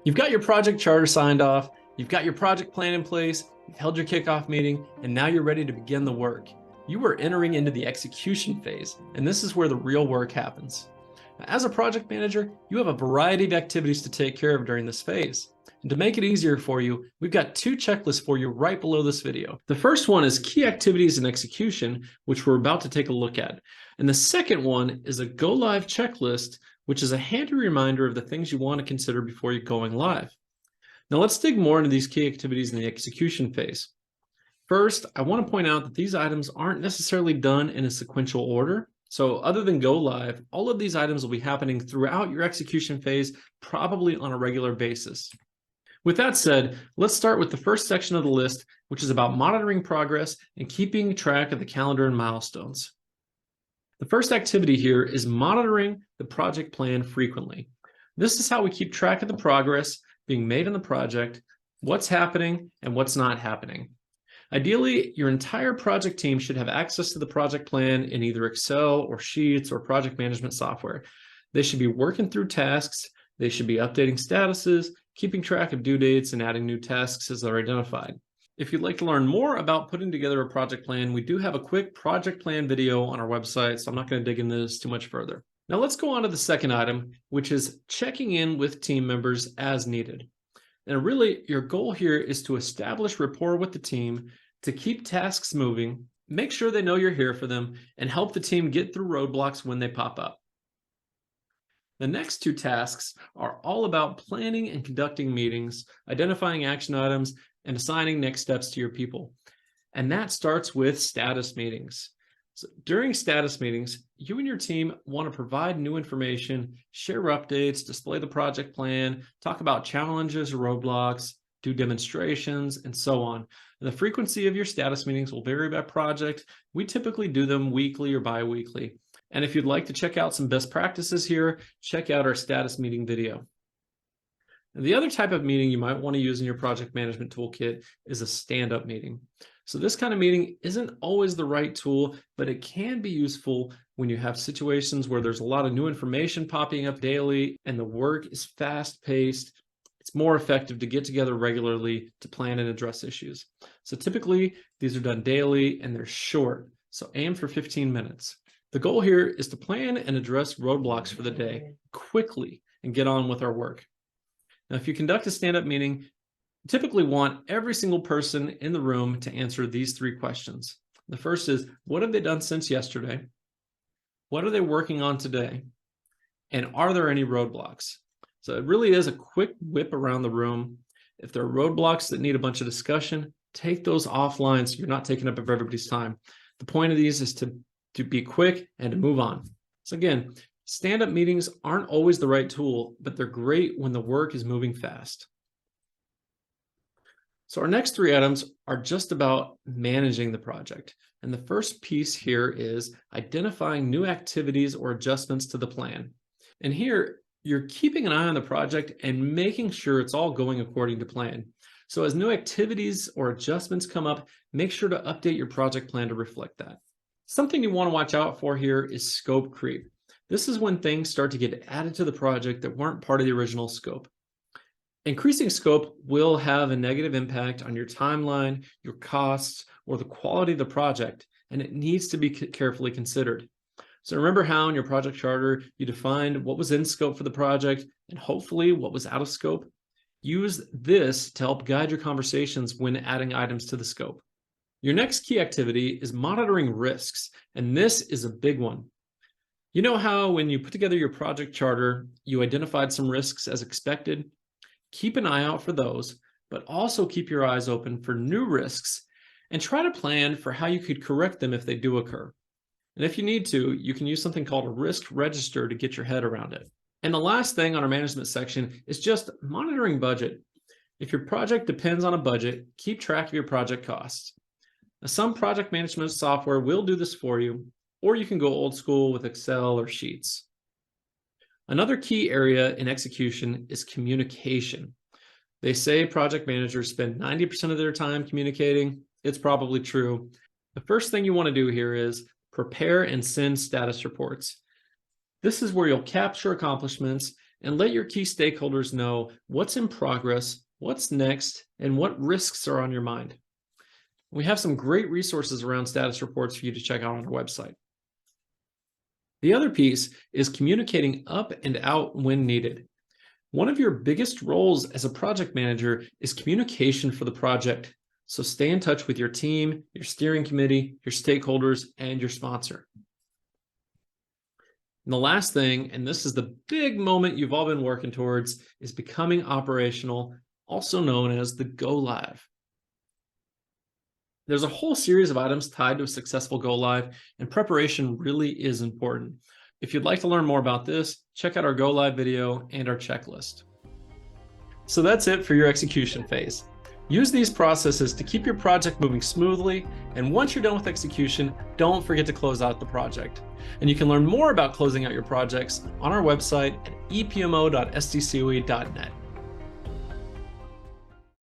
You've got your project charter signed off, you've got your project plan in place, you've held your kickoff meeting, and now you're ready to begin the work. You are entering into the execution phase, and this is where the real work happens. Now, as a project manager, you have a variety of activities to take care of during this phase. And to make it easier for you, we've got two checklists for you right below this video. The first one is key activities and execution, which we're about to take a look at. And the second one is a go live checklist, which is a handy reminder of the things you want to consider before you're going live. Now let's dig more into these key activities in the execution phase. First, I want to point out that these items aren't necessarily done in a sequential order. So other than go live, all of these items will be happening throughout your execution phase, probably on a regular basis. With that said, let's start with the first section of the list, which is about monitoring progress and keeping track of the calendar and milestones. The first activity here is monitoring the project plan frequently. This is how we keep track of the progress being made in the project, what's happening and what's not happening. Ideally, your entire project team should have access to the project plan in either Excel or Sheets or project management software. They should be working through tasks, they should be updating statuses, keeping track of due dates, and adding new tasks as they're identified. If you'd like to learn more about putting together a project plan, we do have a quick project plan video on our website, so I'm not going to dig into this too much further. Now let's go on to the second item, which is checking in with team members as needed. And really, your goal here is to establish rapport with the team, to keep tasks moving, make sure they know you're here for them, and help the team get through roadblocks when they pop up. The next two tasks are all about planning and conducting meetings, identifying action items, and assigning next steps to your people. And that starts with status meetings. So during status meetings, you and your team want to provide new information, share updates, display the project plan, talk about challenges or roadblocks, do demonstrations, and so on. And the frequency of your status meetings will vary by project. We typically do them weekly or bi-weekly. And if you'd like to check out some best practices here, check out our status meeting video. And the other type of meeting you might want to use in your project management toolkit is a stand-up meeting. So this kind of meeting isn't always the right tool, but it can be useful when you have situations where there's a lot of new information popping up daily and the work is fast-paced. It's more effective to get together regularly to plan and address issues. So typically, these are done daily and they're short, so aim for 15 minutes. The goal here is to plan and address roadblocks for the day quickly and get on with our work. Now, if you conduct a stand-up meeting, you typically want every single person in the room to answer these three questions. The first is, what have they done since yesterday? What are they working on today? And are there any roadblocks? So it really is a quick whip around the room. If there are roadblocks that need a bunch of discussion, take those offline so you're not taking up everybody's time. The point of these is to be quick and to move on. So again, stand-up meetings aren't always the right tool, but they're great when the work is moving fast. So our next three items are just about managing the project. And the first piece here is identifying new activities or adjustments to the plan. And here, you're keeping an eye on the project and making sure it's all going according to plan. So as new activities or adjustments come up, make sure to update your project plan to reflect that. Something you want to watch out for here is scope creep. This is when things start to get added to the project that weren't part of the original scope. Increasing scope will have a negative impact on your timeline, your costs, or the quality of the project, and it needs to be carefully considered. So remember how in your project charter, you defined what was in scope for the project and hopefully what was out of scope? Use this to help guide your conversations when adding items to the scope. Your next key activity is monitoring risks, and this is a big one. You know how when you put together your project charter, you identified some risks as expected? Keep an eye out for those, but also keep your eyes open for new risks and try to plan for how you could correct them if they do occur. And if you need to, you can use something called a risk register to get your head around it. And the last thing on our management section is just monitoring budget. If your project depends on a budget, keep track of your project costs. Now, some project management software will do this for you, or you can go old school with Excel or Sheets. Another key area in execution is communication. They say project managers spend 90% of their time communicating. It's probably true. The first thing you want to do here is prepare and send status reports. This is where you'll capture accomplishments and let your key stakeholders know what's in progress, what's next, and what risks are on your mind. We have some great resources around status reports for you to check out on our website. The other piece is communicating up and out when needed. One of your biggest roles as a project manager is communication for the project. So stay in touch with your team, your steering committee, your stakeholders, and your sponsor. And the last thing, and this is the big moment you've all been working towards, is becoming operational, also known as the go live. There's a whole series of items tied to a successful go live, and preparation really is important. If you'd like to learn more about this, check out our go live video and our checklist. So that's it for your execution phase. Use these processes to keep your project moving smoothly, and once you're done with execution, don't forget to close out the project. And you can learn more about closing out your projects on our website at epmo.stcoe.net.